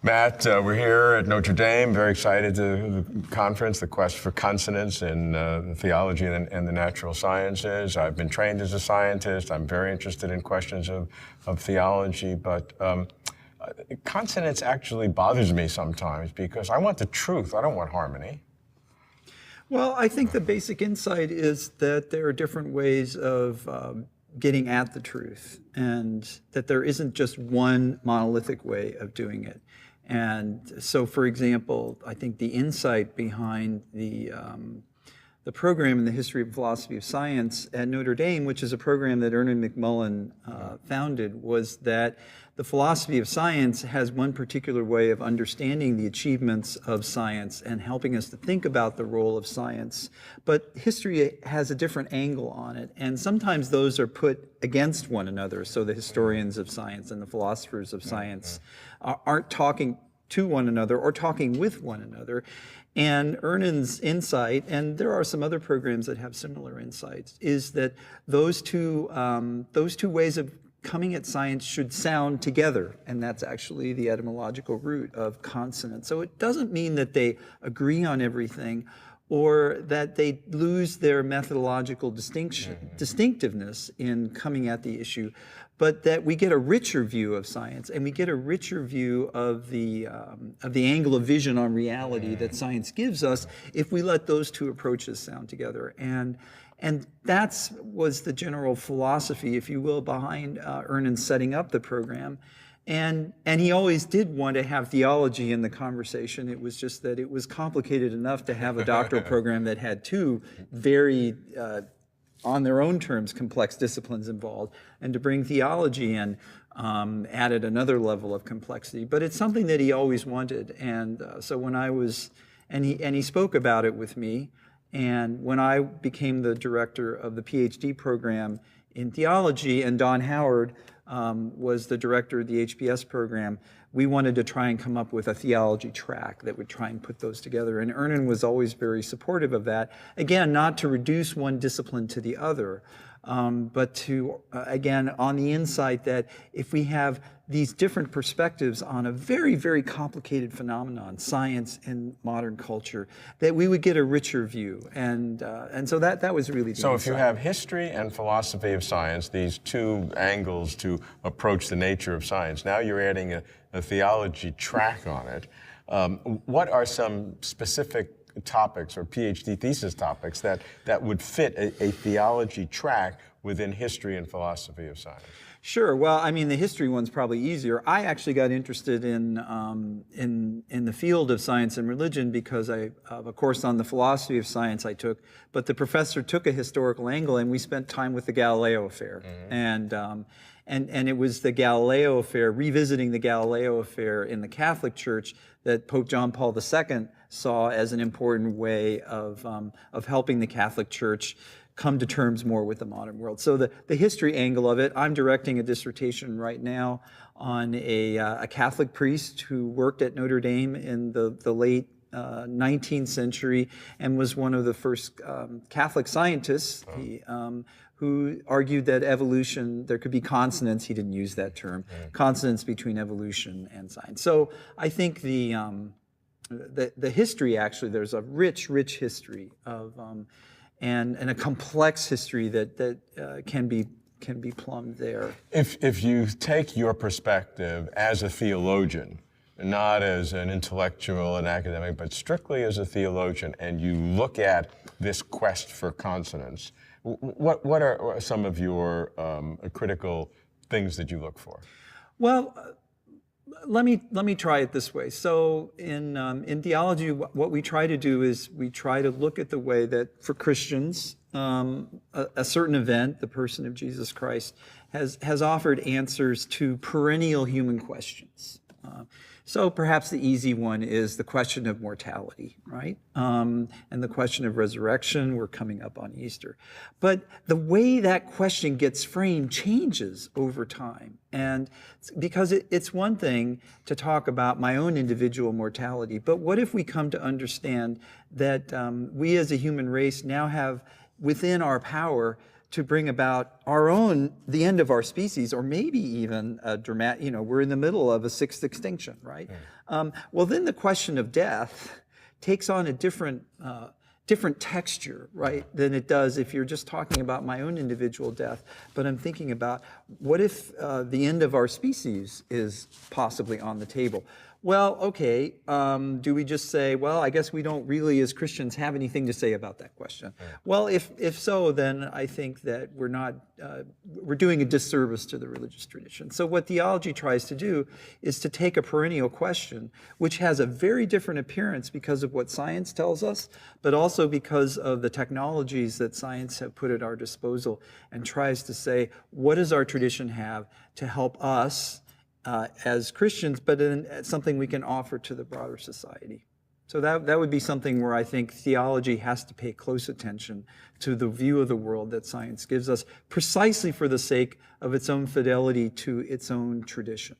Matt, we're here at Notre Dame, very excited to the conference, the Quest for Consonance in Theology and the Natural Sciences. I've been trained as a scientist. I'm very interested in questions of theology, but consonance actually bothers me sometimes because I want the truth. I don't want harmony. Well, I think the basic insight is that there are different ways of getting at the truth, and that there isn't just one monolithic way of doing it. And so, for example, I think the insight behind the program in the history of philosophy of science at Notre Dame, which is a program that Ernest McMullen founded, was that the philosophy of science has one particular way of understanding the achievements of science and helping us to think about the role of science. But history has a different angle on it, and sometimes those are put against one another. So the historians of science and the philosophers of science aren't talking to one another or talking with one another. And Ernan's insight, and there are some other programs that have similar insights, is that those two ways of coming at science should sound together, and that's actually the etymological root of consonance. So it doesn't mean that they agree on everything or that they lose their methodological distinctiveness in coming at the issue, but that we get a richer view of science, and we get a richer view of the angle of vision on reality that science gives us if we let those two approaches sound together. And that was the general philosophy, if you will, behind Ernan setting up the program. And he always did want to have theology in the conversation. It was just that it was complicated enough to have a doctoral program that had two very, on their own terms, complex disciplines involved. And to bring theology in added another level of complexity. But it's something that he always wanted. And so when I was, and he spoke about it with me, and when I became the director of the PhD program in theology, and Don Howard was the director of the HPS program, we wanted to try and come up with a theology track that would try and put those together. And Ernan was always very supportive of that. Again, not to reduce one discipline to the other, but to, again, on the insight that if we have these different perspectives on a very, very complicated phenomenon, science and modern culture, that we would get a richer view. And so that was really the So insight. if you have history and philosophy of science, these two angles to approach the nature of science, now you're adding a theology track on it. What are some specific topics or PhD thesis topics that would fit a theology track within history and philosophy of science? Sure. Well, I mean, the history one's probably easier. I actually got interested in the field of science and religion because of a course on the philosophy of science I took, but the professor took a historical angle, and we spent time with the Galileo affair. And it was the Galileo affair, revisiting the Galileo affair in the Catholic Church, that Pope John Paul II saw as an important way of helping the Catholic Church come to terms more with the modern world. So the history angle of it, I'm directing a dissertation right now on a Catholic priest who worked at Notre Dame in the late 19th century and was one of the first Catholic scientists. Who argued that evolution, there could be consonance, he didn't use that term, consonance between evolution and science. So I think the history, actually, there's a rich history of, and a complex history that can be plumbed there. If you take your perspective as a theologian, not as an intellectual and academic, but strictly as a theologian, and you look at this quest for consonance, what are some of your critical things that you look for? Well, let me try it this way. So in theology, what we try to do is we try to look at the way that for Christians, a certain event, the person of Jesus Christ, has offered answers to perennial human questions. So perhaps the easy one is the question of mortality, right? And the question of resurrection. We're coming up on Easter. But the way that question gets framed changes over time. And because it's one thing to talk about my own individual mortality, but what if we come to understand that we as a human race now have within our power to bring about the end of our species, or maybe even a dramatic, we're in the middle of a sixth extinction, right? Well, then the question of death takes on a different texture, right, than it does if you're just talking about my own individual death. But I'm thinking about, what if the end of our species is possibly on the table? Well, okay, do we just say, well, I guess we don't really, as Christians, have anything to say about that question? Well, if so, then I think that we're doing a disservice to the religious tradition. So what theology tries to do is to take a perennial question, which has a very different appearance because of what science tells us, but also because of the technologies that science have put at our disposal, and tries to say, what does our tradition have to help us as Christians, but something we can offer to the broader society. So that would be something where I think theology has to pay close attention to the view of the world that science gives us, precisely for the sake of its own fidelity to its own tradition.